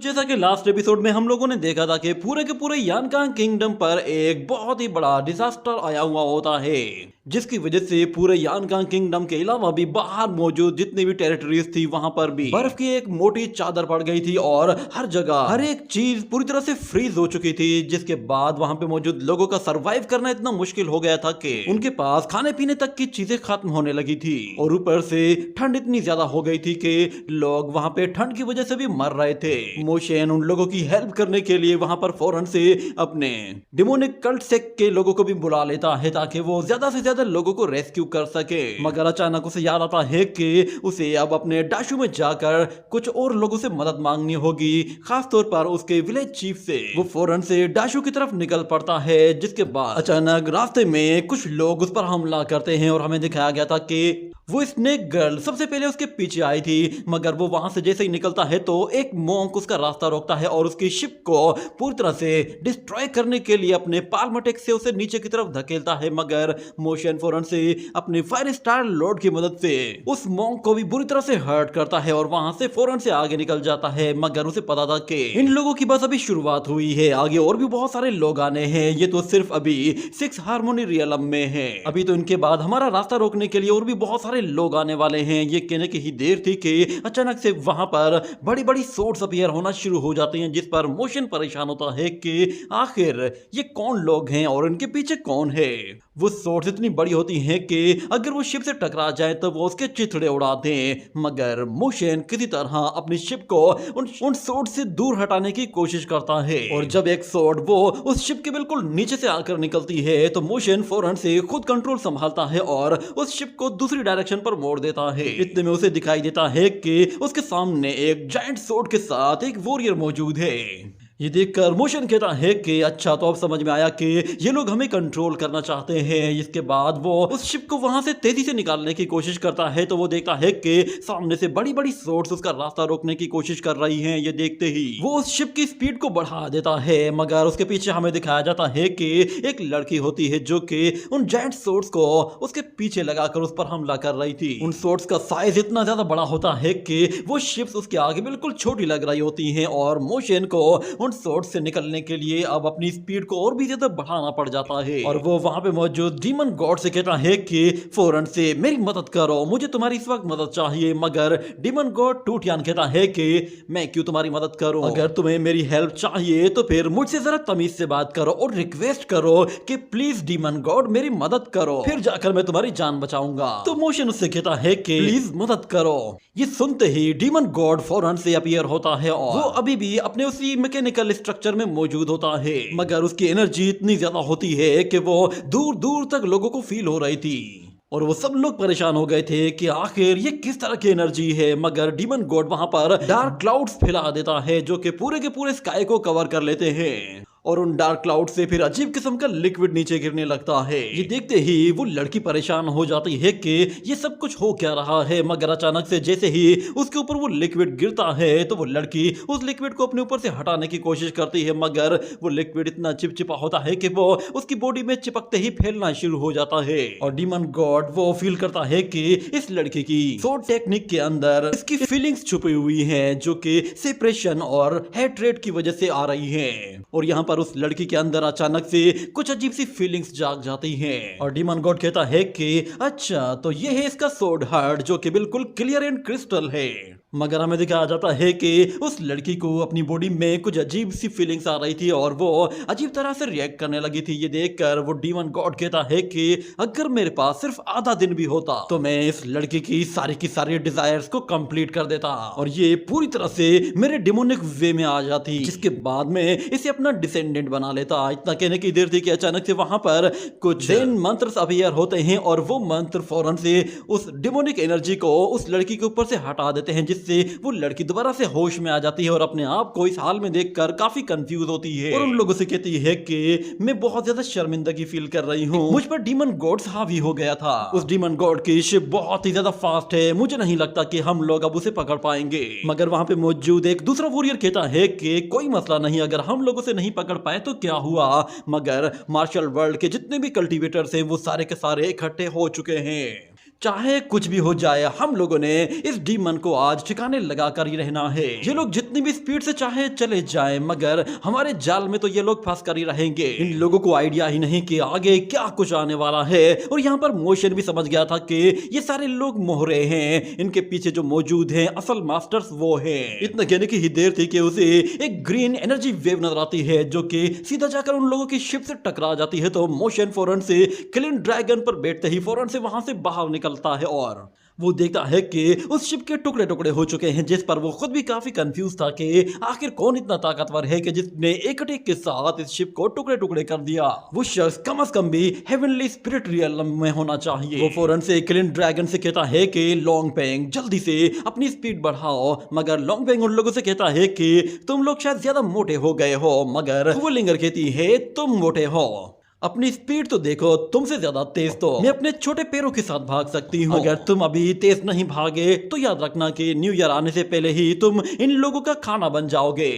जैसा कि last episode में हम लोगों ने देखा था कि पूरे के पूरे यानकांग किंगडम पर एक बहुत ही बड़ा डिजास्टर आया हुआ होता है, जिसकी वजह से पूरे यानकांग किंगडम के अलावा भी बाहर मौजूद जितनी भी टेरिटरीज थी वहां पर भी बर्फ की एक मोटी चादर पड़ गई थी और हर जगह हर एक चीज पूरी तरह से फ्रीज हो चुकी थी, जिसके बाद वहां पे मौजूद लोगों का सरवाइव करना इतना मुश्किल हो गया था कि उनके पास खाने पीने तक की चीजें खत्म होने लगी थी और ऊपर से ठंड इतनी ज्यादा हो गई थी कि लोग वहां पे ठंड की वजह से भी मर रहे थे। मोशन उन लोगों की हेल्प करने के लिए वहां पर फौरन से अपने डिमोनिक कल्ट सेक्ट के लोगों को भी बुला लेता है ताकि वो ज्यादा से ज्यादा लोगों को रेस्क्यू कर सके। मगर अचानक उसे याद आता है कि उसे अब अपने डाशू में जाकर कुछ और लोगों से मदद मांगनी होगी, खासतौर पर उसके विलेज चीफ से। वो फौरन से डाशू की तरफ निकल पड़ता है, जिसके बाद अचानक रास्ते में कुछ लोग उस पर हमला करते हैं और हमें दिखाया गया था कि वो स्नेक गर्ल सबसे पहले उसके पीछे आई थी, मगर वो वहां से जैसे ही निकलता है तो एक मॉन्क उसका रास्ता रोकता है और उसकी शिप को पूरी तरह से डिस्ट्रॉय करने के लिए अपने पाल्मटेक से उसे नीचे की तरफ धकेलता है। मगर मोशन फौरन से अपने फायर स्टार लॉर्ड की मदद से उस मॉन्क को भी बुरी तरह से हर्ट करता है और वहां से फौरन से आगे निकल जाता है। मगर उसे पता था कि इन लोगों की बस अभी शुरुआत हुई है, आगे और भी बहुत सारे लोग आने हैं, ये तो सिर्फ अभी 6 हार्मोनी रियलम में है, अभी तो इनके बाद हमारा रास्ता रोकने के लिए और भी बहुत सारे लोग आने वाले हैं। ये कहने की ही देर थी कि अचानक से वहां पर बड़ी बड़ी सोर्स अपीयर होना शुरू हो जाते हैं, जिस पर मोशन परेशान होता है कि आखिर ये कौन लोग हैं और इनके पीछे कौन है। वो सोर्स इतनी बड़ी होती हैं कि अगर वो शिप से टकरा जाए तो वो उसके चिथड़े उड़ा दें, मगर मोशन किसी तरह अपनी शिप को उन सोर्ड से दूर हटाने की कोशिश करता है और जब एक सोर्ड वो उस शिप के बिल्कुल नीचे से आकर निकलती है तो मोशन फौरन से खुद कंट्रोल संभालता है और उस शिप को दूसरी डायरेक्शन पर मोड़ देता है। इतने में उसे दिखाई देता है कि उसके सामने एक जायंट सोर्ड के साथ एक वॉरियर मौजूद है। ये देखकर मोशन कहता है कि अच्छा, तो अब समझ में आया कि ये लोग हमें कंट्रोल करना चाहते हैं। इसके बाद वो उस शिप को वहां से तेजी से निकालने की कोशिश करता है तो वो देखता है कि सामने से बड़ी बड़ी सोर्स उसका रास्ता रोकने की कोशिश कर रही हैं। ये देखते ही वो उस शिप की स्पीड को बढ़ा देता है, मगर उसके पीछे हमें दिखाया जाता है कि एक लड़की होती है जो कि उन जायंट सोर्स को उसके पीछे लगाकर उस पर हमला कर रही थी। उन सोर्स का साइज इतना ज्यादा बड़ा होता है कि वो शिप्स उसके आगे बिल्कुल छोटी लग रही होती हैं और मोशन को सोर्ड से निकलने के लिए अब अपनी स्पीड को और भी ज्यादा बढ़ाना पड़ जाता है और वो वहां पे मौजूद डीमन गॉड से कहता है कि फौरन से मेरी मदद करो, मुझे तुम्हारी इस वक्त मदद चाहिए। मगर डीमन गॉड टूटियान कहता है कि मैं क्यों तुम्हारी मदद करूं, अगर तुम्हें मेरी हेल्प चाहिए तो फिर मुझसे जरा तमीज से बात करो और रिक्वेस्ट करो कि प्लीज डीमन गॉड मेरी मदद करो, फिर जाकर मैं तुम्हारी जान बचाऊंगा। तो मोशन उससे कहता है कि प्लीज मदद करो। ये सुनते ही डीमन गॉड फौरन से अपीयर होता है और वो अभी भी अपने उसी मैकेनिकल स्ट्रक्चर में मौजूद होता है, मगर उसकी एनर्जी इतनी ज्यादा होती है कि वो दूर दूर तक लोगों को फील हो रही थी और वो सब लोग परेशान हो गए थे कि आखिर ये किस तरह की एनर्जी है। मगर डीमन गॉड वहां पर डार्क क्लाउड्स फैला देता है जो कि पूरे के पूरे स्काई को कवर कर लेते हैं और उन डार्क क्लाउड से फिर अजीब किस्म का लिक्विड नीचे गिरने लगता है। ये देखते ही वो लड़की परेशान हो जाती है कि ये सब कुछ हो क्या रहा है, मगर अचानक से जैसे ही उसके ऊपर वो लिक्विड गिरता है तो वो लड़की उस लिक्विड को अपने ऊपर से हटाने की कोशिश करती है, मगर वो लिक्विड इतना चिपचिपा होता है कि वो उसकी बॉडी में चिपकते ही फैलना शुरू हो जाता है और डीमन गॉड वो फील करता है कि इस लड़की की सोर्ड टेक्निक के अंदर इसकी फीलिंग्स छुपी हुई हैं जो कि सेपरेशन और हेट्रेड की वजह से आ रही हैं और यहाँ पर उस लड़की के अंदर अचानक से कुछ अजीब सी फीलिंग्स जाग जाती हैं और डीमन गॉड कहता है कि अच्छा, तो ये है इसका सोर्ड हार्ट जो कि बिल्कुल क्लियर एंड क्रिस्टल है। मगर हमें दिखाया जाता है कि उस लड़की को अपनी बॉडी में कुछ अजीब सी फीलिंग्स आ रही थी और वो अजीब तरह से रिएक्ट करने लगी थी। ये देखकर वो डीमन गॉड कहता है कि अगर मेरे पास सिर्फ आधा दिन भी होता तो मैं इस लड़की की सारी डिजायर्स को कंप्लीट कर देता और ये पूरी तरह से मेरे डिमोनिक वे में आ जाती, जिसके बाद में इसे अपना डिसेंडेंट बना लेता। इतना कहने की देर थी कि अचानक से वहां पर कुछ जैन मंत्र अपीयर होते हैं और वो मंत्र फौरन से उस डिमोनिक एनर्जी को उस लड़की के ऊपर से हटा देते हैं, जिससे वो लड़की दोबारा से होश में आ जाती है और अपने आप को इस हाल में देखकर काफी कंफ्यूज होती है और उन लोगों से कहती है कि मैं बहुत ज्यादा शर्मिंदगी फील कर रही हूँ, मुझ पर डीमन गॉड हावी हो गया था। उस डीमन गॉड की शिप बहुत ही ज्यादा फास्ट है, मुझे नहीं लगता कि हम लोग अब उसे पकड़ पाएंगे। मगर वहां पे मौजूद एक दूसरा वॉरियर कहता है कि कोई मसला नहीं, अगर हम लोग उसे नहीं पकड़ पाए तो क्या हुआ। मगर मार्शल वर्ल्ड के जितने भी कल्टीवेटर्स हैं वो सारे के सारे इकट्ठे हो चुके हैं चाहे कुछ भी हो जाए हम लोगों ने इस डीमन को आज ठिकाने लगा कर ही रहना है। ये लोग जितनी भी स्पीड से चाहे चले जाएं, मगर हमारे जाल में तो ये लोग फंस कर ही रहेंगे। इन लोगों को आइडिया ही नहीं कि आगे क्या कुछ आने वाला है। और यहाँ पर मोशन भी समझ गया था कि ये सारे लोग मोहरे हैं, इनके पीछे जो मौजूद हैं असल मास्टर्स वो हैं। इतना कहने की ही देर थी कि उसे एक ग्रीन एनर्जी वेव नजर आती है जो कि सीधा जाकर उन लोगों की शिप से टकरा जाती है। तो मोशन फौरन से क्लिन ड्रैगन पर बैठते ही फौरन से वहां से बाहर निकलता है और वो देखता है कि उस शिप के टुकड़े टुकड़े हो चुके हैं, जिस पर वो खुद भी काफी कंफ्यूज था कि आखिर कौन इतना ताकतवर है कि जिसने एक अटैक के साथ इस शिप को टुकड़े टुकड़े कर दिया। वो शख्स कम से कम भी हेवनली स्पिरिट रियलम में होना चाहिए। वो फौरन से क्लिन ड्रैगन से कहता है कि लॉन्ग पेंग जल्दी से अपनी स्पीड बढ़ाओ, मगर लॉन्ग पेंग उन लोगों से कहता है कि तुम लोग शायद ज्यादा मोटे हो गए हो, मगर वो लिंगर कहती है तुम मोटे हो, अपनी स्पीड तो देखो, तुमसे ज्यादा तेज तो मैं अपने छोटे पैरों के साथ भाग सकती हूँ। अगर तुम अभी तेज नहीं भागे तो याद रखना कि न्यू ईयर आने से पहले ही तुम इन लोगों का खाना बन जाओगे।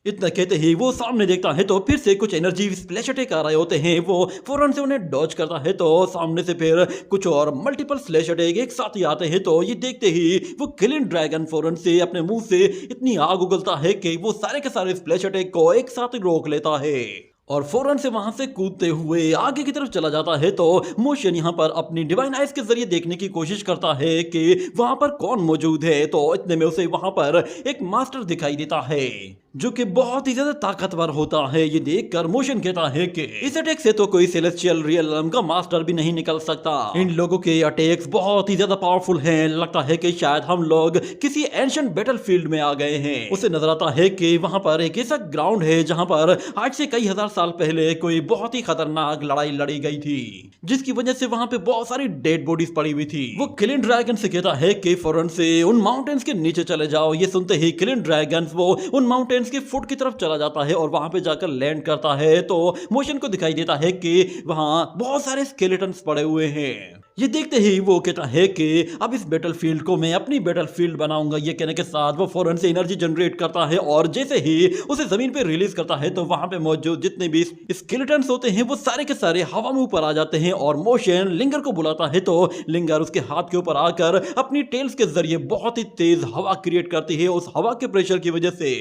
इतना कहते ही वो सामने देखता है तो फिर से कुछ एनर्जी स्प्लैश अटैक आ रहे होते हैं। वो फौरन से उन्हें डॉज करता है तो सामने से फिर कुछ और मल्टीपल स्लैश अटैक एक साथ ही आते हैं। तो ये देखते ही वो क्लिन ड्रैगन फौरन से अपने मुंह से इतनी आग उगलता है कि वो सारे के सारे स्प्लैश अटैक को एक साथ ही रोक लेता है और फौरन से वहां से कूदते हुए आगे की तरफ चला जाता है। तो मोशन यहाँ पर अपनी डिवाइन आइज के जरिए देखने की कोशिश करता है कि वहां पर कौन मौजूद है। तो इतने में उसे वहां पर एक मास्टर दिखाई देता है जो कि बहुत ही ज्यादा ताकतवर होता है। ये देखकर मोशन कहता है कि इस अटैक से तो कोई सेलेस्टियल रियलम का मास्टर भी नहीं निकल सकता। इन लोगों के अटैक्स बहुत ही ज्यादा पावरफुल हैं। लगता है कि शायद हम लोग किसी एंशिएंट बैटलफील्ड में आ गए हैं। उसे नजर आता है कि वहां पर एक ऐसा ग्राउंड है जहां पर आज से कई हजार साल पहले कोई बहुत ही खतरनाक लड़ाई लड़ी गई थी, जिसकी वजह से वहां पे बहुत सारी डेड बॉडीज पड़ी हुई थी। वो क्लिन ड्रैगन से कहता है कि फौरन से उन माउंटेन्स के नीचे चले जाओ। ये सुनते ही क्लिन ड्रैगन वो उन माउंटेन्स के फुट की तरफ चला जाता है और वहां पे जाकर लैंड करता है। तो मोशन को दिखाई देता है कि वहां बहुत सारे स्केलेटन्स पड़े हुए हैं। ये देखते ही वो कहता है कि अब इस बैटलफील्ड को मैं अपनी बैटलफील्ड बनाऊंगा। ये कहने के साथ वो फौरन से एनर्जी जनरेट करता है और जैसे ही उसे जमीन पे रिलीज करता है तो वहां पे मौजूद जितने भी स्केलेटन्स होते हैं वो सारे के सारे हवा में ऊपर आ जाते हैं। और मोशन लिंगर को बुलाता है तो लिंगर उसके हाथ के ऊपर आकर अपनी टेल्स के जरिए बहुत ही तेज हवा क्रिएट करती है। उस हवा के प्रेशर की वजह से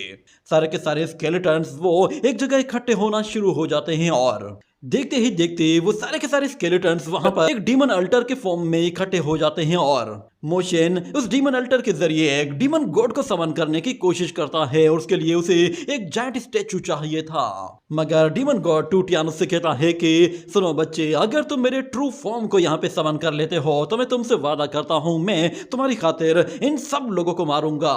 सारे के सारे स्केलेटन्स वो एक जगह इकट्ठे होना शुरू हो जाते हैं और देखते ही देखते वो सारे के सारे स्केलेटन्स वहां पर एक डीमन अल्टर के फॉर्म में इकट्ठे हो जाते हैं और मोशन उस डीमन अल्टर के जरिए एक डीमन गॉड को समन करने की कोशिश करता है और उसके लिए उसे एक जायंट स्टैचू चाहिए था। मगर डीमन गॉड टूटियान उससे कहता है कि सुनो बच्चे, अगर तुम मेरे ट्रू फॉर्म को यहाँ पे समन कर लेते हो तो मैं तुमसे वादा करता हूँ मैं तुम्हारी खातिर इन सब लोगों को मारूंगा।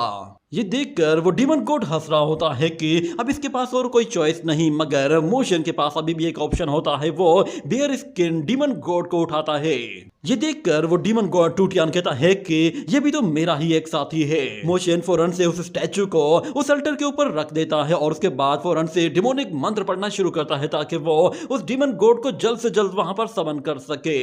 ये देखकर वो डीमन गॉड हंस रहा होता है कि अब इसके पास और कोई चॉइस नहीं, मगर मोशन के पास अभी भी एक ऑप्शन होता है। वो बियर स्किन डीमन गॉड को उठाता है। ये देखकर वो डीमन गॉड टूटियान कहता है कि ये भी तो मेरा ही एक साथी है। मोशन फौरन से उस स्टैचू को उस अल्टर के ऊपर रख देता है और उसके बाद फौरन से डिमोनिक मंत्र पढ़ना शुरू करता है ताकि वो उस डीमन गॉड को जल्द से जल्द वहां पर समन कर सके।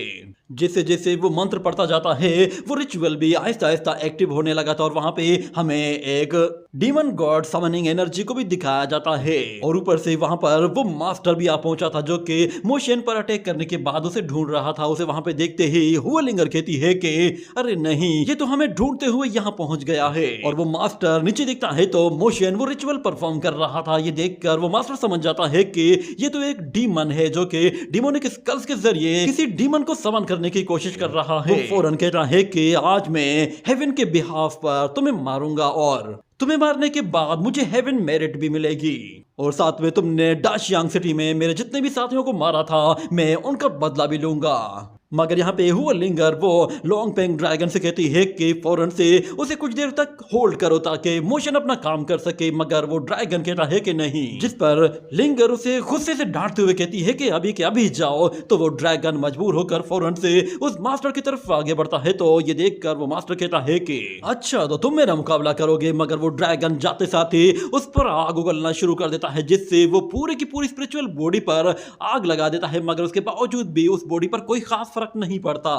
जैसे जैसे वो मंत्र पढ़ता जाता है वो रिचुअल भी आहिस्ता आहिस्ता एक्टिव होने लगा था और वहां पे हमें एक डीमन गॉड समनिंग एनर्जी को भी दिखाया जाता है। और ऊपर से वहां पर वो मास्टर भी आ पहुंचा था जो कि मोशन पर अटैक करने के बाद उसे ढूंढ रहा था। उसे वहां पे देखते ही हुआलिंगर कहती है कि अरे नहीं, ये तो हमें ढूंढते हुए यहाँ पहुंच गया है। और वो मास्टर नीचे देखता है तो मोशन वो रिचुअल परफॉर्म कर रहा था। ये देखकर वो मास्टर समझ जाता है कि ये तो एक डीमन है जो कि डिमोनिक स्कल्स के जरिए किसी डीमन को समन करने की कोशिश कर रहा है। वो फौरन कहता है कि आज मैं हेवन के बिहाफ पर तुम्हें मारूंगा और तुम्हें मारने के बाद मुझे हेवन मेरिट भी मिलेगी और साथ में तुमने डाशियांग सिटी में मेरे जितने भी साथियों को मारा था मैं उनका बदला भी लूंगा। मगर यहाँ पे हुआलिंगर वो लॉन्ग पेंग ड्रैगन से कहती है कि फौरन से उसे कुछ देर तक होल्ड करो ताकि मोशन अपना काम कर सके। मगर वो ड्रैगन कहता है कि नहीं, जिस पर लिंगर उसे गुस्से से डांटते हुए कहती है कि अभी के अभी जाओ। तो वो ड्रैगन मजबूर होकर फौरन से उस मास्टर की तरफ आगे बढ़ता है। तो ये देखकर वो मास्टर कहता है कि अच्छा तो तुम मेरा मुकाबला करोगे। मगर वो ड्रैगन जाते साथ ही उस पर आग उगलना शुरू कर देता है जिससे वो पूरी की पूरी स्पिरिचुअल बॉडी पर आग लगा देता है। मगर उसके बावजूद भी उस बॉडी पर कोई खास फर्क नहीं पड़ता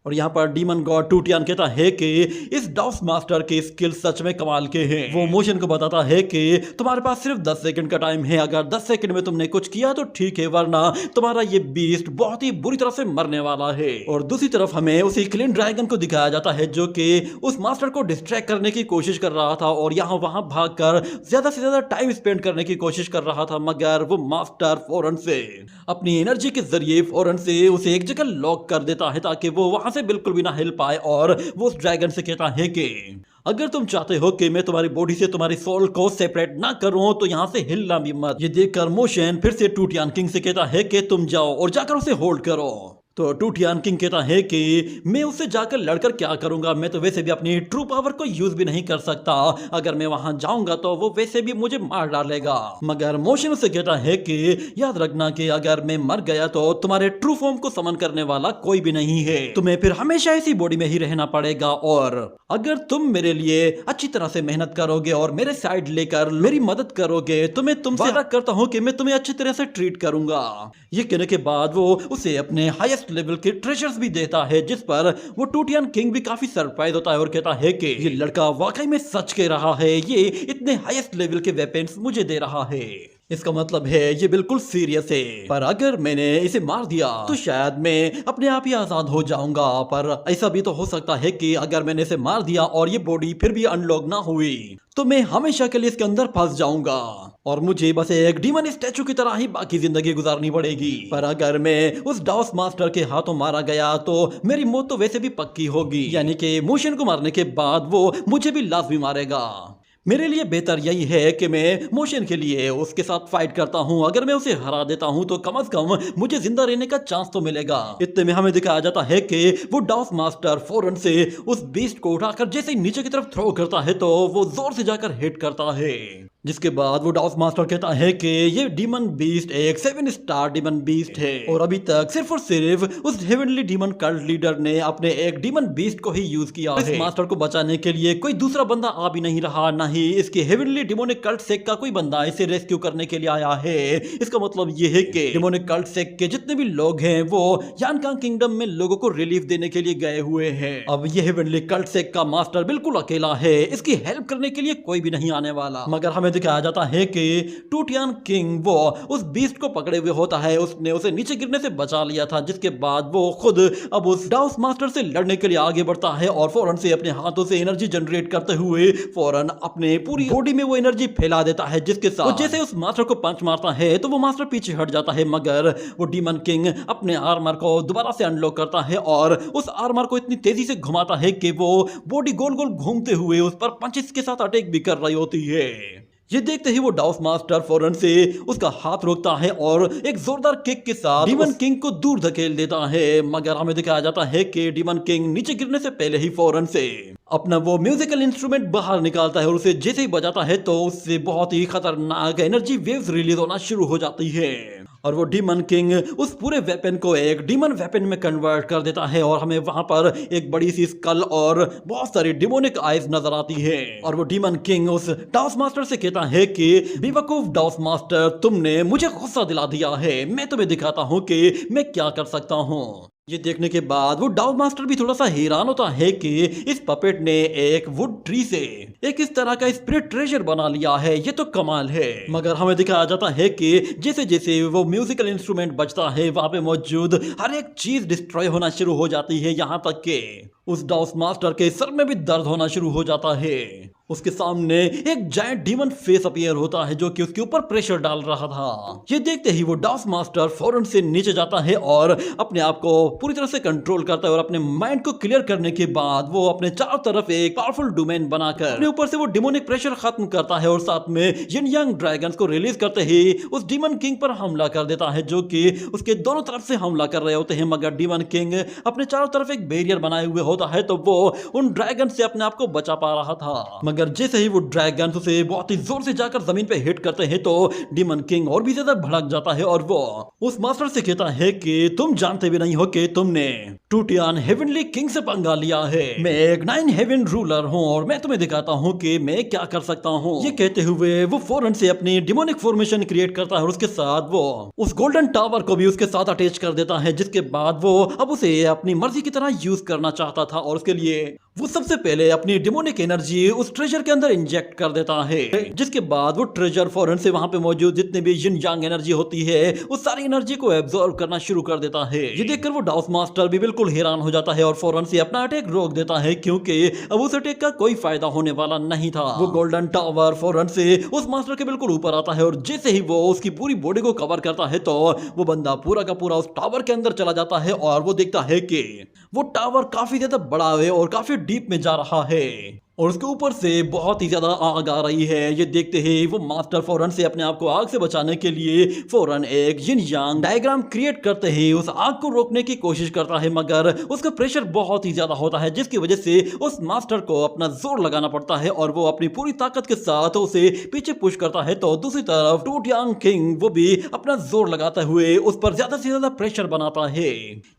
और यहाँ पर डीमन गॉड टूटियान कहता है कि इस डाउस मास्टर के स्किल सच में कमाल के हैं। वो मोशन को बताता है कि तुम्हारे पास सिर्फ 10 सेकंड का टाइम है, अगर 10 सेकंड में तुमने कुछ किया तो ठीक है, वरना तुम्हारा ये बीस्ट बहुत ही बुरी तरह से मरने वाला है। और दूसरी तरफ हमें उसी क्लीन ड्रैगन को दिखाया जाता है जो कि उस मास्टर को डिस्ट्रैक्ट करने की कोशिश कर रहा था और यहाँ वहां भागकर ज्यादा से ज्यादा टाइम स्पेंड करने की कोशिश कर रहा था, मगर वो मास्टर फौरन से अपनी एनर्जी के जरिए फौरन से उसे एक जगह लॉक कर देता है ताकि वो वहां से बिल्कुल भी ना हिल पाए। और वो उस ड्रैगन से कहता है कि अगर तुम चाहते हो कि मैं तुम्हारी बॉडी से तुम्हारी सोल को सेपरेट ना करूं तो यहां से हिलना भी मत। ये देखकर मोशन फिर से टूटियान किंग से कहता है कि तुम जाओ और जाकर उसे होल्ड करो। तो टूटियान किंग कहता है कि मैं उससे जाकर लड़कर क्या करूंगा, मैं तो वैसे भी अपनी ट्रू पावर को यूज भी नहीं कर सकता, अगर मैं वहां जाऊंगा तो वो वैसे भी मुझे मार डालेगा। मगर मोशन उससे कहता है कि याद रखना कि अगर मैं मर गया तो तुम्हारे ट्रू फॉर्म को समन करने वाला कोई भी नहीं है, तुम्हें फिर हमेशा इसी बॉडी में ही रहना पड़ेगा। और अगर तुम मेरे लिए अच्छी तरह से मेहनत करोगे और मेरे साइड लेकर मेरी मदद करोगे तो मैं तुमसे वादा करता हूँ कि मैं तुम्हें अच्छी तरह से ट्रीट करूंगा। ये कहने के बाद वो उसे अपने हाईएस्ट लेवल के ट्रेजर्स भी देता है, जिस पर वो टूटियान किंग भी काफी सरप्राइज होता है और कहता है कि ये लड़का वाकई में सच कह रहा है, ये इतने हाईएस्ट लेवल के वेपन्स मुझे दे रहा है, इसका मतलब है ये बिल्कुल सीरियस है। पर अगर मैंने इसे मार दिया तो शायद मैं अपने आप ही आजाद हो जाऊंगा, पर ऐसा भी तो हो सकता है कि अगर मैंने इसे मार दिया और ये बॉडी फिर भी अनलॉक ना हुई तो मैं हमेशा के लिए इसके अंदर फंस जाऊंगा और मुझे बस एक डीमन स्टैचू की तरह ही बाकी जिंदगी गुजारनी पड़ेगी। पर अगर मैं उस डाउस मास्टर के हाथों मारा गया तो मेरी मौत तो वैसे भी पक्की होगी, यानी कि मोशन को मारने के बाद वो मुझे भी लाजमी मारेगा। मेरे लिए बेहतर यही है कि मैं मोशन के लिए उसके साथ फाइट करता हूं, अगर मैं उसे हरा देता हूं तो कम से कम मुझे जिंदा रहने का चांस तो मिलेगा। इतने में हमें दिखाया जाता है कि वो डाउस मास्टर फौरन से उस बीस्ट को उठाकर जैसे ही नीचे की तरफ थ्रो करता है तो वो जोर से जाकर हिट करता है, जिसके बाद वो डाउस मास्टर कहता है कि ये डीमन बीस्ट एक 7 स्टार डीमन बीस्ट है और अभी तक सिर्फ और सिर्फ उस हेवनली डीमन कल्ट लीडर ने अपने एक डीमन बीस्ट को ही यूज किया है। इस मास्टर को बचाने के लिए कोई दूसरा बंदा आ भी नहीं रहा, ना ही इसके हेवनली डिमोनिक कल्ट सेक्ट का कोई बंदा इसे रेस्क्यू करने के लिए आया है। इसका मतलब ये है कि डिमोनिक कल्ट सेक्ट के जितने भी लोग हैं वो यानकांग किंगडम में लोगों को रिलीफ देने के लिए गए हुए हैं। अब ये हेवनली कल्ट सेक्ट का मास्टर बिल्कुल अकेला है, इसकी हेल्प करने के लिए कोई भी नहीं आने वाला। मगर हमें दिखाया जाता है कि टूटियान किंग वो उस बीस्ट को पकड़े हुए होता है, उसने उसे नीचे गिरने से बचा लिया था, जिसके बाद वो खुद अब उस डाउस मास्टर से लड़ने के लिए आगे बढ़ता है और फौरन से अपने हाथों से एनर्जी जनरेट करते हुए फौरन अपने पूरी बॉडी में वो एनर्जी फैला देता है, जिसके साथ वो जैसे उस मास्टर को पंच मारता है तो वो मास्टर पीछे हट जाता है। मगर वो डीमन किंग अपने आर्मर को दोबारा से अनलॉक करता है और उस आर्मर को इतनी तेजी से घुमाता है कि वो बॉडी गोल गोल घूमते हुए उस पर पंचेस के साथ अटैक भी कर रही होती है। ये देखते ही वो डाउस मास्टर फौरन से उसका हाथ रोकता है और एक जोरदार किक के साथ डीमन किंग को दूर धकेल देता है। मगर हमें दिखाया जाता है कि डीमन किंग नीचे गिरने से पहले ही फौरन से अपना वो म्यूजिकल इंस्ट्रूमेंट बाहर निकालता है और उसे जैसे ही बजाता है तो उससे बहुत ही खतरनाक एनर्जी वेव्स रिलीज होना शुरू हो जाती है और वो डीमन किंग उस पूरे वेपन को एक डीमन वेपन में कन्वर्ट कर देता है और हमें वहां पर एक बड़ी सी स्कल और बहुत सारी डिमोनिक आइज नजर आती है। और वो डीमन किंग उस डाउस मास्टर से कहता है कि बेवकूफ डाउस मास्टर, तुमने मुझे गुस्सा दिला दिया है, मैं तुम्हें दिखाता हूँ कि मैं क्या कर सकता हूँ। ये देखने के बाद वो डाउस मास्टर भी थोड़ा सा हैरान होता है कि इस पपेट ने एक वुड ट्री से एक इस तरह का स्पिरिट ट्रेजर बना लिया है, ये तो कमाल है। मगर हमें दिखाया जाता है कि जैसे जैसे वो म्यूजिकल इंस्ट्रूमेंट बजता है वहां पे मौजूद हर एक चीज डिस्ट्रॉय होना शुरू हो जाती है, यहाँ तक कि उस डाउस मास्टर के सर में भी दर्द होना शुरू हो जाता है। उसके सामने एक जायंट डीमन फेस अपीयर होता है जो कि उसके ऊपर प्रेशर डाल रहा था। ये देखते ही वो डाउस मास्टर फौरन से नीचे जाता है और अपने आप को पूरी तरह से कंट्रोल करता है और अपने माइंड को क्लियर करने के बाद वो अपने चारों तरफ एक पावरफुल डोमेन बनाकर अपने ऊपर से वो डिमोनिक प्रेशर खत्म करता है और साथ में यिन यांग ड्रैगन्स को रिलीज करते ही उस डीमन किंग पर हमला कर देता है जो कि उसके दोनों तरफ से हमला कर रहे होते हैं। मगर डीमन किंग अपने चारों तरफ एक बैरियर बनाए हुए होता है तो वो उन ड्रैगन से अपने आप को बचा पा रहा था। मगर जैसे ही वो ड्रैगन उसे बहुत ही जोर से जाकर जमीन पे हिट करते हैं तो डीमन किंग और भी ज्यादा भड़क जाता है और वो उस मास्टर से कहता है कि तुम जानते भी नहीं हो कि तुमने टूटियान हेवनली किंग से पंगा लिया है। मैं एक 9 हेवन रूलर हूँ और मैं तुम्हें दिखाता हूँ कि मैं क्या कर सकता हूँ। ये कहते हुए वो फौरन से अपनी डिमोनिक फॉर्मेशन क्रिएट करता है और उसके साथ वो उस गोल्डन टावर को भी उसके साथ अटैच कर देता है, जिसके बाद वो अब उसे अपनी मर्जी की तरह यूज करना चाहता था और उसके लिए वो सबसे पहले अपनी डिमोनिक एनर्जी उस ट्रेजर के अंदर इंजेक्ट कर देता है, जिसके बाद वो ट्रेजर फौरन से वहां पे मौजूद जितने भी जिन यांग एनर्जी होती है उस सारी एनर्जी को एब्जॉर्ब करना शुरू कर देता है। ये देखकर वो डाउस मास्टर भी बिल्कुल हैरान हो जाता है और फौरन से अपना अटैक रोक देता है, क्योंकि अब उस अटैक का कोई फायदा होने वाला नहीं था। वो गोल्डन टावर फौरन से उस मास्टर के बिल्कुल ऊपर आता है और जैसे ही वो उसकी पूरी बॉडी को कवर करता है तो वो बंदा पूरा का पूरा उस टावर के अंदर चला जाता है और वो देखता है कि वो टावर काफी ज्यादा बड़ा है और काफी डीप में जा रहा है और उसके ऊपर से बहुत ही ज्यादा आग आ रही है। ये देखते ही वो मास्टर फौरन से अपने आप को आग से बचाने के लिए फौरन एक जिन यांग डायग्राम क्रिएट करते ही उस आग को रोकने की कोशिश करता है, मगर उसका प्रेशर बहुत ही ज्यादा होता है, जिसकी वजह से उस मास्टर को अपना जोर लगाना पड़ता है और वो अपनी पूरी ताकत के साथ उसे पीछे पुश करता है। तो दूसरी तरफ टूटियांग किंग वो भी अपना जोर लगाते हुए उस पर ज्यादा से ज्यादा प्रेशर बनाता है।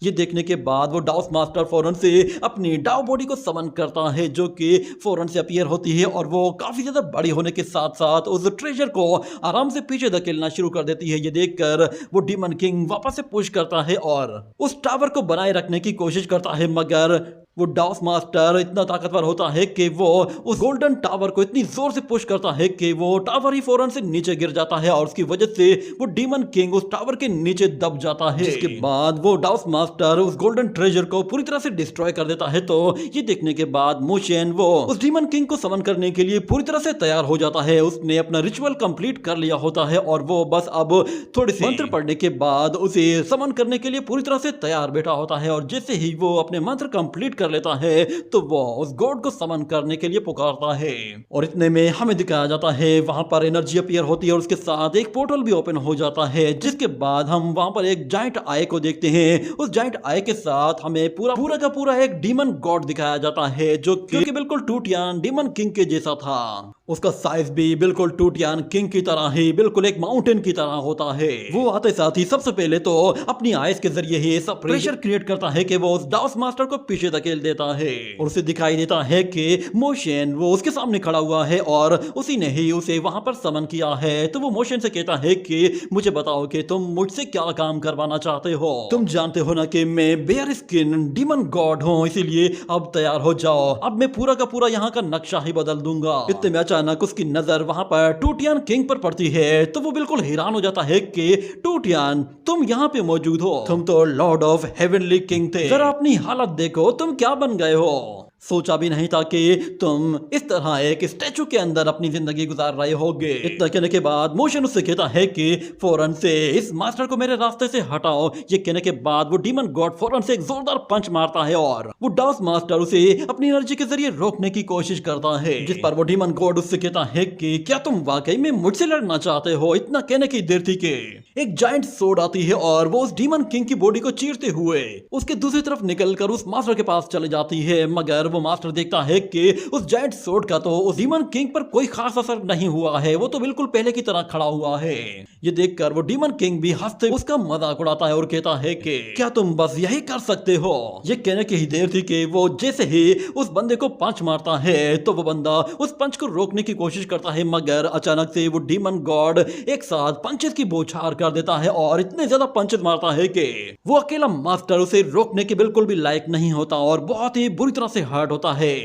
ये देखने के बाद वो डाउस मास्टर फौरन से अपनी डाउ बॉडी को समन करता है, जो कि फौरन से अपीयर होती है और वो काफी ज्यादा बड़ी होने के साथ साथ उस ट्रेजर को आराम से पीछे धकेलना शुरू कर देती है। ये देखकर वो डीमन किंग वापस से पुश करता है और उस टावर को बनाए रखने की कोशिश करता है, मगर वो डाउस मास्टर इतना ताकतवर होता है कि वो उस गोल्डन टावर को इतनी जोर से पुश करता है कि वो टावर ही फौरन से नीचे गिर जाता है और उसकी वजह से वो डीमन किंग उस टावर के नीचे दब जाता है। जिसके बाद वो डाउस मास्टर उस गोल्डन ट्रेजर को पूरी तरह से डिस्ट्रॉय कर देता है। तो ये देखने के बाद मोशन वो उस डीमन किंग को समन करने के लिए पूरी तरह से तैयार हो जाता है। उसने अपना रिचुअल कंप्लीट कर लिया होता है और वो बस अब थोड़े से मंत्र पढ़ने के बाद उसे समन करने के लिए पूरी तरह से तैयार बैठा होता है और जैसे ही वो अपने मंत्र कंप्लीट कर लेता है तो वो उस गॉड को समन करने के लिए पुकारता है और इतने में हमें दिखाया जाता है वहां पर एनर्जी अपीयर होती है और उसके साथ एक पोर्टल भी ओपन हो जाता है, जिसके बाद हम वहां पर एक जाइंट आई को देखते हैं। उस जाइंट आई के साथ हमें पूरा का पूरा एक डीमन गॉड दिखाया जाता है, जो कि बिल्कुल टूटियान डीमन किंग के जैसा था। उसका साइज भी बिल्कुल टूटियान किंग की तरह ही बिल्कुल एक माउंटेन की तरह होता है। वो आते साथ ही सबसे पहले तो अपनी आइस के जरिए ही सब प्रेशर क्रिएट करता है कि वो उस डाउस मास्टर को पीछे धकेल देता है और उसे दिखाई देता है कि मोशन वो उसके सामने खड़ा हुआ है और उसी ने ही उसे वहां पर समन किया है। तो वो मोशन से कहता है कि मुझे बताओ कि तुम मुझसे क्या काम करवाना चाहते हो। तुम जानते हो ना कि मैं बेयर स्किन डीमन गॉड हूँ, इसीलिए अब तैयार हो जाओ। अब मैं पूरा का पूरा यहाँ का नक्शा ही बदल दूंगा। इतने में अचानक उसकी नजर वहां पर टूटियान किंग पर पड़ती है, तो वो बिल्कुल हैरान हो जाता है कि टूटियान तुम यहाँ पे मौजूद हो, तुम तो लॉर्ड ऑफ हेवनली किंग थे। जरा अपनी हालत देखो, तुम क्या बन गए हो। सोचा भी नहीं था कि तुम इस तरह एक स्टैचू के अंदर अपनी जिंदगी गुजार रहे होगे। इतना कहने के बाद मोशन उससे कहता है कि फौरन से इस मास्टर को मेरे रास्ते से हटाओ। ये कहने के बाद वो डीमन गॉड फौरन से एक जोरदार पंच मारता है और वो डाउस मास्टर उसे अपनी एनर्जी के जरिए रोकने की कोशिश करता है, जिस पर वो डीमन गॉड उससे कहता है कि क्या तुम वाकई में मुझसे लड़ना चाहते हो। इतना कहने की देर थी कि एक जाइंट सोड आती है और वो उस डीमन किंग की बॉडी को चीरते हुए उसके दूसरी तरफ निकलकर उस मास्टर के पास चले जाती है, मगर वो मास्टर देखता है कि उस जायंट सोर्ड का तो उस डीमन किंग पर कोई खास असर नहीं हुआ है, वो तो बिल्कुल पहले की तरह खड़ा हुआ है। ये देखकर वो डीमन किंग भी हंसते उसका मजाक उड़ाता है और कहता है कि क्या तुम बस यही कर सकते हो। ये कहने की ही देर थी कि वो जैसे ही उस बंदे को पंच मारता है तो वो बंदा उस पंच को रोकने की कोशिश करता है, मगर अचानक से वो डीमन गॉड एक साथ पंचेस की बौछार कर देता है और इतने ज्यादा पंचेस मारता है कि वो अकेला मास्टर उसे रोकने के बिल्कुल भी लायक नहीं होता और बहुत ही बुरी तरह से हर्ट होता है।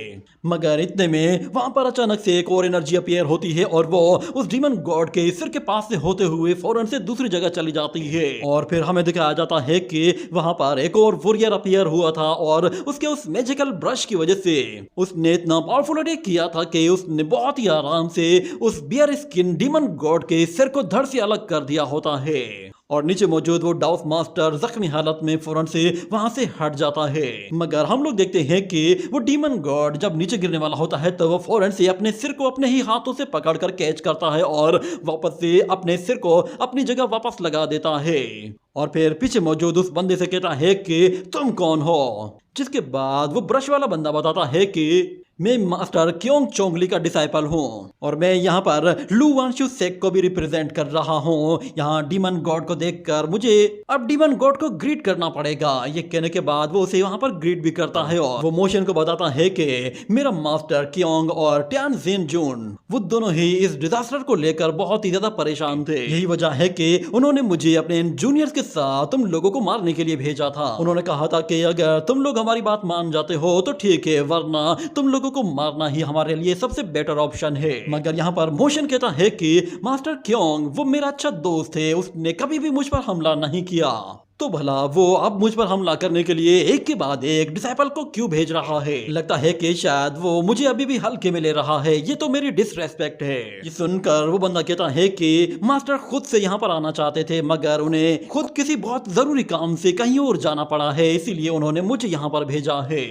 मगर इतने में वहां पर अचानक से एक और एनर्जी अपीयर होती है और वो उस डीमन गॉड के सिर के पास से होते हुए फौरन से दूसरी जगह चली जाती है और फिर हमें दिखाया जाता है कि वहां पर एक और वॉरियर अपीयर हुआ था और उसके उस मैजिकल ब्रश की वजह से उसने इतना पावरफुल अटैक किया था कि उसने बहुत ही आराम से उस बियर स्किन डीमन गॉड के सिर को धड़ से अलग कर दिया होता है और नीचे मौजूद वो डाउस मास्टर जख्मी हालत में फौरन से वहां से हट जाता है। मगर हम लोग देखते हैं कि वो डीमन गॉड जब नीचे गिरने वाला होता है तो वो फौरन से अपने सिर को अपने ही हाथों से पकड़कर कैच करता है और वापस से अपने सिर को अपनी जगह वापस लगा देता है और फिर पीछे मौजूद उस बंदे से कहता है कि तुम कौन हो, जिसके बाद वो ब्रश वाला बंदा बताता है कि मैं मास्टर क्योंग चोंगली का डिसाइपल हूँ और मैं यहाँ पर लू वांशु सेक को भी रिप्रेजेंट कर रहा हूँ। यहाँ डीमन गॉड को देखकर मुझे अब डीमन गॉड को ग्रीट करना पड़ेगा। ये कहने के बाद वो उसे वहाँ पर ग्रीट भी करता है और वो मोशन को बताता है कि मेरा मास्टर क्योंग और ट्यान जेन जून वो दोनों ही इस डिजास्टर को लेकर बहुत ही ज्यादा परेशान थे। यही वजह है कि उन्होंने मुझे अपने जूनियर्स के साथ तुम लोगों को मारने के लिए भेजा था। उन्होंने कहा था कि अगर तुम लोग हमारी बात मान जाते हो तो ठीक है, वरना तुम लोगों को मारना ही हमारे लिए सबसे बेटर ऑप्शन है। मगर यहाँ पर मोशन कहता है कि मास्टर क्योंग वो मेरा अच्छा दोस्त है, उसने कभी भी मुझ पर हमला नहीं किया, तो भला वो अब मुझ पर हमला करने के लिए एक के बाद एक डिसाइपल को क्यों भेज रहा है। लगता है कि शायद वो मुझे अभी भी हल्के में ले रहा है, ये तो मेरी डिसरेस्पेक्ट है। ये सुनकर वो बंदा कहता है कि मास्टर खुद से यहाँ पर आना चाहते थे मगर उन्हें खुद किसी बहुत जरूरी काम से कहीं और जाना पड़ा है, इसीलिए उन्होंने मुझे यहाँ पर भेजा है।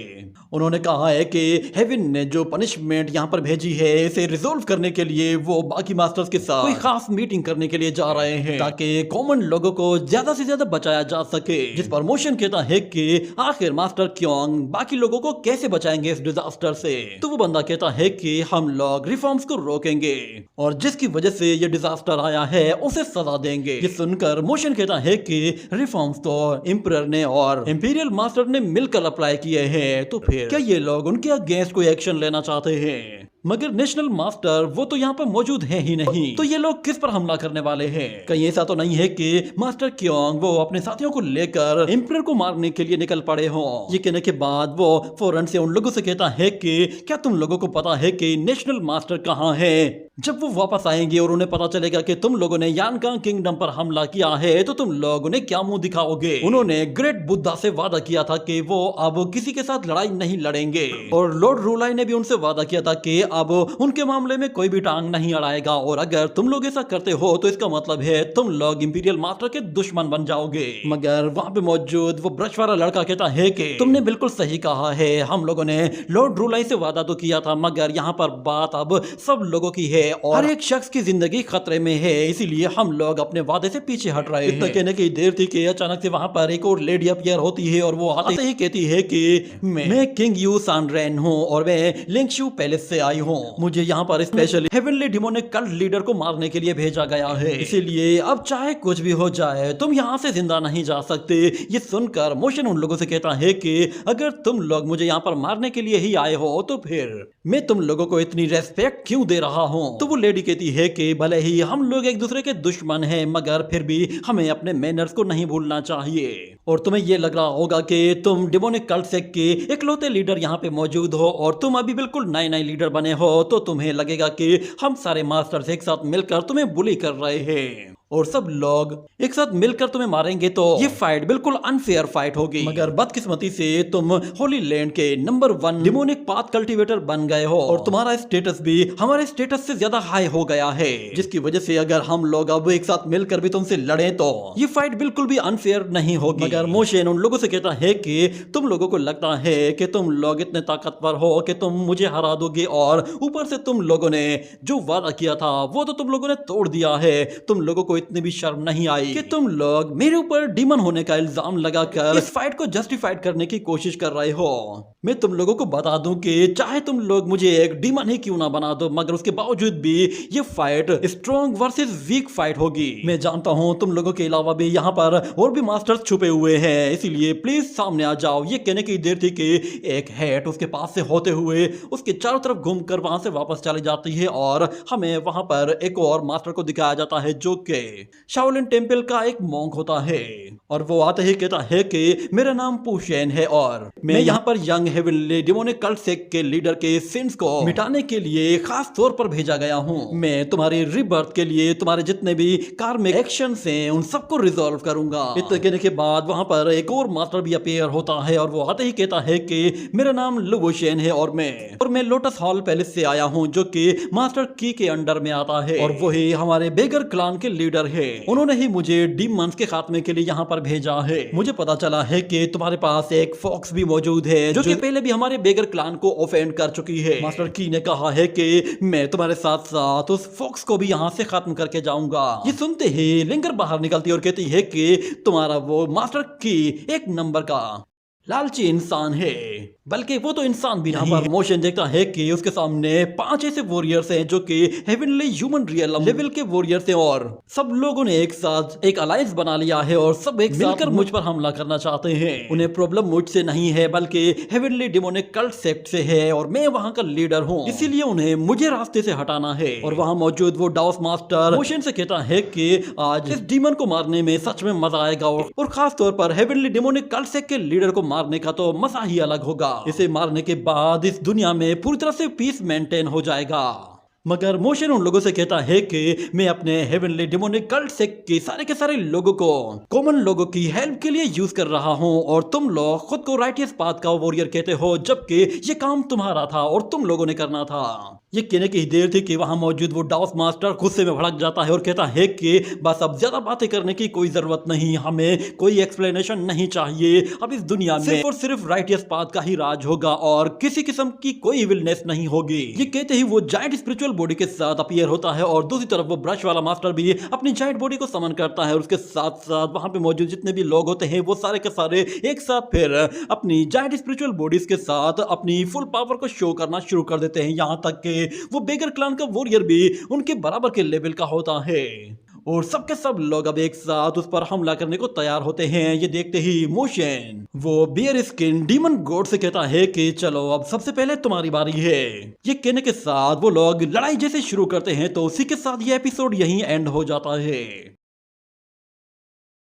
उन्होंने कहा है कि हेवन ने जो पनिशमेंट यहाँ पर भेजी है इसे रिजोल्व करने के लिए वो बाकी मास्टर्स के साथ कोई खास मीटिंग करने के लिए जा रहे हैं ताकि कॉमन लोगों को ज्यादा से ज्यादा बचाया जा सके। जिस पर मोशन कहता है कि आखिर मास्टर क्योंग बाकी लोगों को कैसे बचाएंगे इस डिजास्टर से। तो वो बंदा कहता है कि हम लोग रिफॉर्म्स को रोकेंगे और जिसकी वजह से ये डिजास्टर आया है उसे सजा देंगे। ये सुनकर मोशन कहता है कि रिफॉर्म्स तो एम्परर ने और इंपीरियल मास्टर ने मिलकर अप्लाई किए हैं, तो फिर क्या ये लोग उनके अगेंस्ट कोई एक्शन लेना चाहते हैं? मगर नेशनल मास्टर वो तो यहाँ पर मौजूद है ही नहीं, तो ये लोग किस पर हमला करने वाले हैं? कहीं ऐसा तो नहीं है कि मास्टर क्योंग वो अपने साथियों को लेकर एम्परर को मारने के लिए निकल पड़े हों। ये कहने के बाद वो फौरन से उन लोगों से कहता है कि क्या तुम लोगों को पता है कि नेशनल मास्टर कहाँ है? जब वो वापस आएंगे और उन्हें पता चलेगा कि तुम लोगों ने यानकांग किंगडम पर हमला किया है तो तुम लोग उन्हें क्या मुंह दिखाओगे? उन्होंने ग्रेट बुद्धा से वादा किया था कि वो अब किसी के साथ लड़ाई नहीं लड़ेंगे और लॉर्ड रूलाई ने भी उनसे वादा किया था कि अब उनके मामले में कोई भी टांग नहीं अड़ाएगा और अगर तुम लोग ऐसा करते हो तो इसका मतलब है तुम लोग इंपीरियल मास्टर के दुश्मन बन जाओगे। मगर वहाँ पे मौजूद वो ब्रश वाला लड़का कहता है कि तुमने बिल्कुल सही कहा है, हम लोगों ने लॉर्ड रूलाई से वादा तो किया था मगर यहाँ पर बात अब सब लोगों की है और हर एक शख्स की जिंदगी खतरे में है, इसीलिए हम लोग अपने वादे से पीछे हट रहे हैं। इतना कहने की देर थी कि अचानक से वहाँ पर एक और लेडी अपीयर होती है और वो आते ही कहती है कि मैं किंग यू सांड्रेन हूँ और मैं लिंगशू पैलेस से आई हूँ। मुझे यहाँ पर specially heavenly demonic cult leader को मारने के लिए भेजा गया है, इसीलिए अब चाहे कुछ भी हो जाए तुम यहाँ से जिंदा नहीं जा सकते। ये सुनकर मोशन उन लोगों से कहता है कि अगर तुम लोग मुझे यहाँ पर मारने के लिए ही आए हो तो फिर मैं तुम लोगों को इतनी रेस्पेक्ट क्यों दे रहा हूँ? तो वो लेडी कहती है कि भले ही हम लोग एक दूसरे के दुश्मन हैं मगर फिर भी हमें अपने मैनर्स को नहीं भूलना चाहिए। और तुम्हें ये लग रहा होगा कि तुम डिमोनिक कल्ट सेक्ट के इकलौते लीडर यहाँ पे मौजूद हो और तुम अभी बिल्कुल नए लीडर बने हो, तो तुम्हें लगेगा कि हम सारे मास्टर्स एक साथ मिलकर तुम्हें बुली कर रहे हैं और सब लोग एक साथ मिलकर तुम्हें मारेंगे, तो ये फाइट बिल्कुल अनफेयर फाइट होगी। मगर बदकिस्मती से तुम होली लैंड के नंबर 1 डिमोनिक पाथ कल्टीवेटर बन गए हो और तुम्हारा स्टेटस भी हमारे स्टेटस से ज्यादा हाई हो गया है, जिसकी वजह से अगर हम लोग अब एक साथ मिलकर भी तुमसे लड़े तो ये फाइट बिल्कुल भी अनफेयर नहीं होगी। मगर मोशन उन लोगों से कहता है कि तुम लोगों को लगता है कि तुम लोग इतने ताकतवर हो कि तुम मुझे हरा दोगे और ऊपर से तुम लोगों ने जो वादा किया था वो तो तुम लोगों ने तोड़ दिया है। तुम लोगों को इतनी भी शर्म नहीं आई कि तुम लोग मेरे ऊपर डीमन होने का इल्जाम लगाकर इस फाइट को जस्टिफाइड करने की कोशिश कर रहे हो। मैं तुम लोगों को बता दूं कि चाहे तुम लोग मुझे एक डीमन ही क्यों ना बना दो मगर उसके बावजूद भी ये fight strong versus weak fight होगी। मैं जानता हूं तुम लोगों के अलावा भी यहाँ पर और भी मास्टर्स छुपे हुए हैं, इसीलिए प्लीज सामने आ जाओ। ये कहने की देर थी कि एक हेट उसके पास से होते हुए उसके चारों तरफ घूमकर वहां से वापस चली जाती है और हमें वहां पर एक और मास्टर को दिखाया जाता है जो कि शाओलिन टेंपल का एक मॉन्क होता है और वो आते ही कहता है कि मेरा नाम पुशेन है और मैं यहाँ पर young heavenly demonic cult sect के लीडर के सिंस को मिटाने के लिए खास तौर पर भेजा गया हूँ। मैं तुम्हारी रिबर्थ के लिए तुम्हारे जितने भी कार्मिक एक्शंस हैं उन सबको रिजॉल्व करूंगा। इतना कहने के बाद वहां पर एक और मास्टर भी अपीयर होता है और वो आते ही कहता है कि मेरा नाम लुवोशेन है और मैं लोटस हॉल पैलेस से आया हूँ जो कि मास्टर की के अंडर में आता है और वही हमारे बेगर क्लान के लीडर लीडर है, उन्होंने ही मुझे डीमंस के खात्मे के लिए यहाँ पर भेजा है। मुझे पता चला है कि तुम्हारे पास एक फॉक्स भी मौजूद है जो कि पहले भी हमारे बेगर क्लान को ऑफेंड कर चुकी है। मास्टर की ने कहा है कि मैं तुम्हारे साथ साथ उस फॉक्स को भी यहाँ से खत्म करके जाऊंगा। ये सुनते ही लिंगर बाहर निकलती है और कहती है कि तुम्हारा वो मास्टर की एक नंबर का लालची इंसान है, बल्कि वो तो इंसान भी नहीं। यहाँ पर मोशन देखता है कि उसके सामने 5 ऐसे वॉरियर्स हैं जो कि हेवनली ह्यूमन रियलम लेवल के वॉरियर्स हैं और सब लोगों ने एक साथ एक अलायंस बना लिया है और सब एक मिलकर मुझ पर हमला करना चाहते हैं। उन्हें प्रॉब्लम मुझसे नहीं है बल्कि हेवनली डिमोनिक कल्ट सेक्ट से है और मैं वहाँ का लीडर हूँ, इसीलिए उन्हें मुझे रास्ते से हटाना है। और वहाँ मौजूद वो डाउस मास्टर मोशन से कहता है कि आज इस डीमन को मारने में सच में मजा आएगा और खास तौर पर हेवनली डिमोनिक कल्ट सेक्ट के लीडर को मारने का तो मजा ही अलग होगा। इसे मारने के बाद इस दुनिया में पूरी तरह से पीस मेंटेन हो जाएगा। मगर मोशन उन लोगों से कहता है कि मैं अपने हेवनली डिमोनिक कल्ट सेक्ट के सारे लोगों को कॉमन लोगों की हेल्प के लिए यूज कर रहा हूं और तुम लोग खुद को राइटियस पाथ का वॉरियर कहते हो, जबकि ये काम तुम्हारा था और तुम लोगों ने करना था। ये कहने की देर थी कि वहां मौजूद वो डाउस मास्टर गुस्से में भड़क जाता है और कहता है कि बस अब ज्यादा बातें करने की कोई जरूरत नहीं, हमें कोई एक्सप्लेनेशन नहीं चाहिए। अब इस दुनिया में सिर्फ और सिर्फ राइटियस पाथ का ही राज होगा और किसी किस्म की कोई विलनेस नहीं होगी। ये कहते ही वो जायंट स्पिरिचुअल बॉडी के साथ अपीयर होता है और दूसरी तरफ वो ब्रश वाला मास्टर भी अपनी जायंट बॉडी को समन करता है और उसके साथ साथ वहां पे मौजूद जितने भी लोग होते हैं वो सारे के सारे एक साथ फिर अपनी जायंट स्पिरिचुअल बॉडीज के साथ अपनी फुल पावर को शो करना शुरू कर देते हैं, यहाँ तक कि वो बेगर क्लान का वॉरियर भी उनके बराबर के लेवल का होता है और सबके सब लोग अब एक साथ उस पर हमला करने को तैयार होते हैं। ये देखते ही मोशन वो बियर स्किन डीमन गॉड से कहता है कि चलो अब सबसे पहले तुम्हारी बारी है। ये कहने के साथ वो लोग लड़ाई जैसे शुरू करते हैं तो उसी के साथ ये एपिसोड यहीं एंड हो जाता है।